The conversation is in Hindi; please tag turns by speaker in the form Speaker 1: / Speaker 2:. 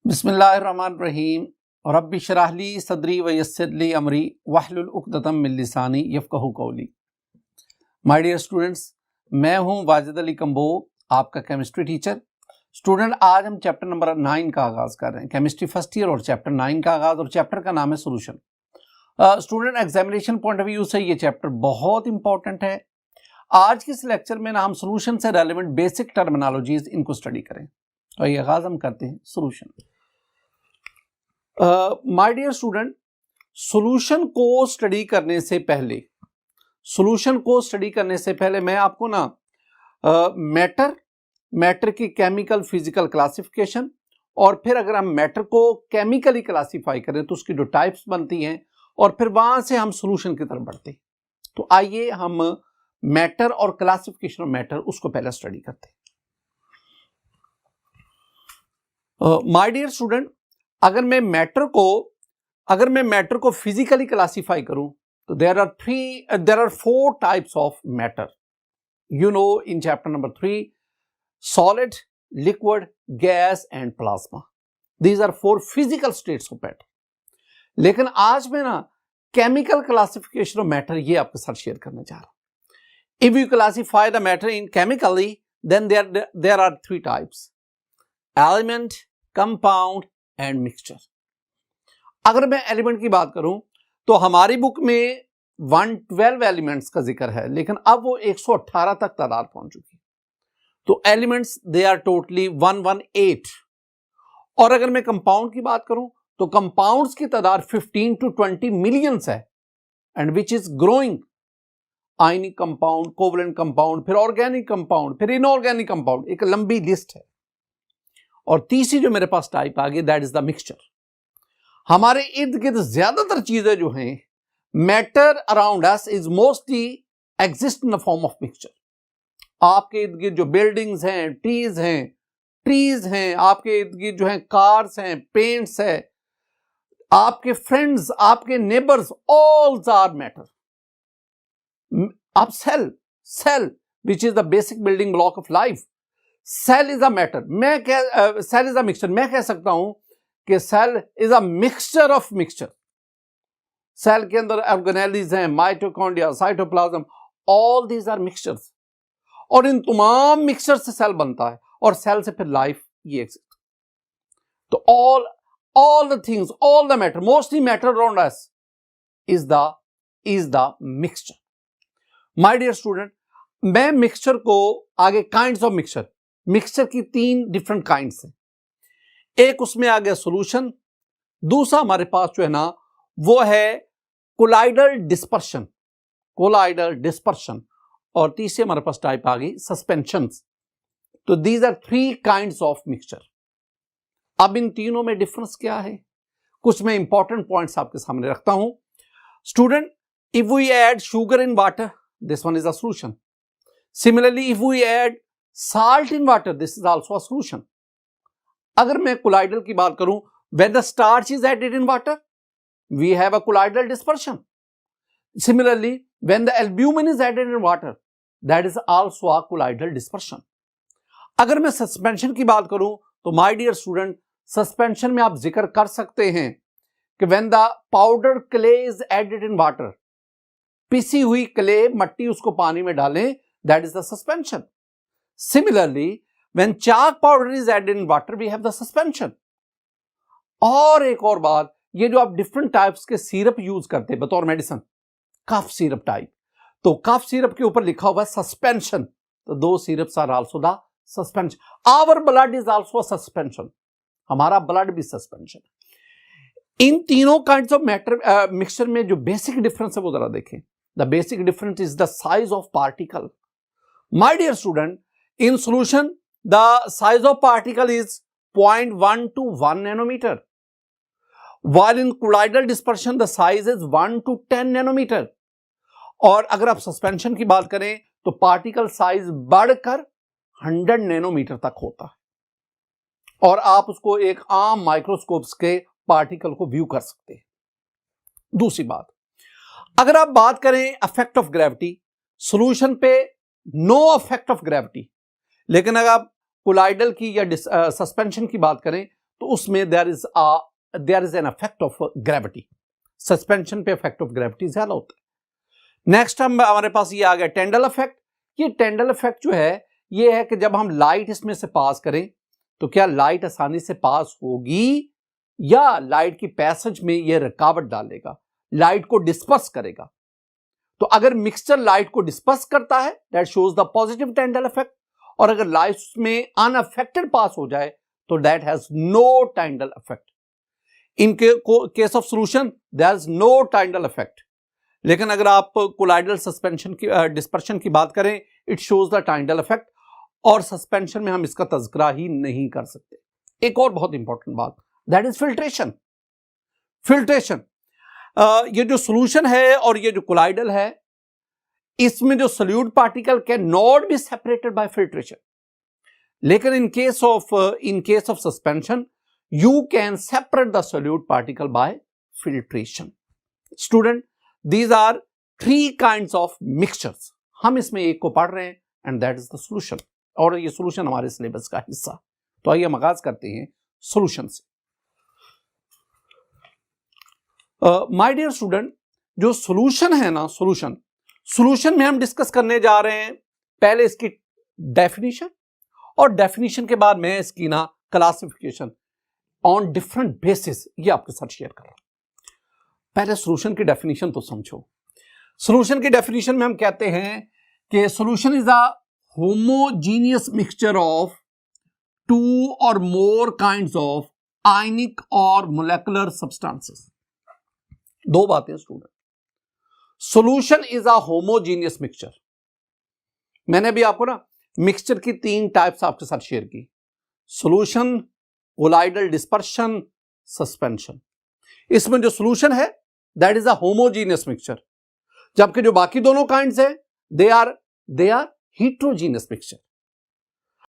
Speaker 1: बिस्मिल्लाहिर्रहमानिर्रहीम रब्बि इश्रह ली सदरी व यस्सिर ली अमरी वहलुल उक़दतम मिन लिसानी यफ़क़हू क़ौली। माय डियर स्टूडेंट्स, मैं हूं वाजिद अली कंबो, आपका केमिस्ट्री टीचर। स्टूडेंट, आज हम चैप्टर नंबर 9 का आगाज़ कर रहे हैं, केमिस्ट्री फर्स्ट ईयर और चैप्टर 9 का आगाज़, और चैप्टर का नाम है solution. Student, examination point of view से ये चैप्टर बहुत इंपॉर्टेंट है। आज के इस लेक्चर में ना हम सोल्यूशन से रेलिवेंट बेसिक टर्मिनोलॉजीज इनको स्टडी करें। तो ये आगाज़ हम करते हैं solution. My dear student, solution को स्टडी करने से पहले मैं आपको ना मैटर की केमिकल फिजिकल क्लासिफिकेशन, और फिर अगर हम मैटर को केमिकली क्लासिफाई करें तो उसकी जो टाइप्स बनती हैं, और फिर वहां से हम सॉल्यूशन की तरफ बढ़ते हैं। तो आइए हम मैटर और क्लासिफिकेशन ऑफ मैटर उसको पहले स्टडी करते हैं। माय डियर स्टूडेंट, अगर मैं मैटर को फिजिकली क्लासिफाई करूं तो there are 4 types of matter, you know, in chapter number 3, solid, liquid, gas and plasma. These are 4 physical states of matter. लेकिन आज मैं ना केमिकल क्लासिफिकेशन ऑफ मैटर ये आपके साथ शेयर करने जा रहा हूं। If you classify the matter in chemically, then there are 3 types: element, compound and mixture. अगर मैं एलिमेंट की बात करूं तो हमारी बुक में 112 एलिमेंट्स का जिक्र है, लेकिन अब वो 118 तक तादाद पहुंच चुकी है। तो एलिमेंट्स दे आर टोटली 118। और अगर मैं कंपाउंड की बात करूं तो कंपाउंड्स की तादाद 15 to 20 मिलियंस है, and which is growing. Ionic compound, covalent compound, फिर ऑर्गेनिक कंपाउंड, फिर इनऑर्गेनिक कंपाउंड, एक लंबी लिस्ट है। और तीसरी जो मेरे पास टाइप आ गई, दैट इज द मिक्सचर। हमारे इर्द गिर्द ज्यादातर चीजें जो हैं, matter around us is mostly exist in the form of mixture. आपके इर्द गिर्द जो बिल्डिंग्स हैं, ट्रीज हैं, आपके इर्द गिर्द जो हैं कार्स हैं, पेंट्स है, आपके फ्रेंड्स, आपके नेबर्स, ऑल आर मैटर। अब cell which is the basic building block of life, cell is a matter. Cell is a mixture. मैं कह सकता हूं कि cell is a mixture of mixture. Cell के अंदर ऑर्गेनेलिज हैं, mitochondria, cytoplasm, all these are mixtures. और इन तमाम मिक्सचर से सेल बनता है, और सेल से फिर लाइफ ये एग्जिस्ट। तो all the things, all the matter, mostly matter around us is the mixture. My dear student, मैं मिक्सचर को आगे काइंड्स ऑफ मिक्सचर की 3 डिफरेंट काइंड्स हैं। एक उसमें आ गया सॉल्यूशन, दूसरा हमारे पास जो है ना वो है कोलाइडल डिस्पर्शन, और तीसरी हमारे पास टाइप आ गई सस्पेंशन। तो these are 3 kinds of mixture. अब इन तीनों में डिफरेंस क्या है, कुछ मैं इंपॉर्टेंट पॉइंट्स आपके सामने रखता हूं। Student, if we add sugar in water, this one is a solution. Similarly, if we add salt in water, this is also a solution. अगर मैं कोलाइडल की बात करूं, when the starch is added in water, we have a colloidal dispersion. Similarly, when the albumin is added in water, that is also a colloidal dispersion. अगर मैं सस्पेंशन की बात करूं तो my dear student, सस्पेंशन में आप जिक्र कर सकते हैं कि when the powdered clay is added in water, पिसी हुई क्ले, मट्टी, उसको पानी में डालें, that is the suspension. Similarly, when chalk powder is added in water, we have the suspension. और एक और बात, ये जो आप डिफरेंट टाइप्स के सिरप यूज करते हैं बतौर मेडिसिन, कफ सिरप टाइप, तो कफ सिरप के ऊपर लिखा हुआ है सस्पेंशन, तो 2 syrups are also the suspension. Our blood is also suspension, हमारा ब्लड भी सस्पेंशन। इन तीनों काइंड्स ऑफ मैटर मिक्सचर में जो बेसिक डिफरेंस है वो जरा देखें। The basic difference is the size of particle. My dear student, in solution, the size of particle is 0.1 to 1 nanometer, while in colloidal dispersion the size is 1 to 10 nanometer. और अगर आप सस्पेंशन की बात करें तो पार्टिकल साइज बढ़कर 100 नैनोमीटर तक होता है, और आप उसको एक आम माइक्रोस्कोप्स के पार्टिकल को व्यू कर सकते हैं। दूसरी बात, अगर आप बात करें इफेक्ट ऑफ ग्रेविटी, सॉल्यूशन पे नो इफेक्ट ऑफ ग्रेविटी, लेकिन अगर आप कोलाइडल की या सस्पेंशन की बात करें तो उसमें there is an effect of gravity, suspension पे इफेक्ट ऑफ ग्रेविटी ज्यादा होता है। नेक्स्ट हमारे पास ये आ गया टेंडल इफेक्ट। ये टेंडल इफेक्ट जो है ये है कि जब हम लाइट इसमें से पास करें तो क्या लाइट आसानी से पास होगी या लाइट की पैसेज में ये रुकावट डालेगा, लाइट को डिस्पर्स करेगा। तो अगर मिक्सचर लाइट को डिस्पर्स करता है that shows the positive Tyndall effect, और अगर लाइट में अनअफेक्टेड पास हो जाए तो that has no Tyndall effect. In case of solution there is no Tyndall effect. लेकिन अगर आप कोलाइडल सस्पेंशन की डिस्पर्शन की बात करें इट शोज द टेंडल इफेक्ट, और सस्पेंशन में हम इसका तज़किरा ही नहीं कर सकते। एक और बहुत इंपॉर्टेंट बात दैट इज फिल्ट्रेशन। फिल्ट्रेशन ये जो सॉल्यूशन है और ये जो कोलाइडल है इसमें जो solute particle can not be separated by filtration, लेकिन in case of suspension you can separate the solute particle by filtration. Student these are 3 kinds of mixtures. हम इसमें एक को पढ़ रहे हैं and that is the solution, और ये सॉल्यूशन हमारे सिलेबस का हिस्सा। तो आइए हम आगाज करते हैं सॉल्यूशन से। माय डियर स्टूडेंट, जो सॉल्यूशन है ना, सॉल्यूशन में हम डिस्कस करने जा रहे हैं पहले इसकी डेफिनेशन, और डेफिनेशन के बाद मैं इसकी ना क्लासिफिकेशन ऑन डिफरेंट बेसिस ये आपके साथ शेयर कर रहा हूं। पहले सॉल्यूशन की डेफिनेशन तो समझो। सॉल्यूशन की डेफिनेशन में हम कहते हैं कि solution is a homogeneous mixture of 2 or more kinds of ionic or molecular substances। 2 बातें student. Solution is a homogeneous mixture. मैंने भी आपको ना मिक्सचर की 3 टाइप्स आपके साथ शेयर की, सॉल्यूशन, कोलाइडल डिस्पर्शन, सस्पेंशन। इसमें जो सॉल्यूशन है that is a homogeneous mixture, जबकि जो बाकी दोनों काइंड्स हैं दे आर हेट्रोजीनियस मिक्सचर।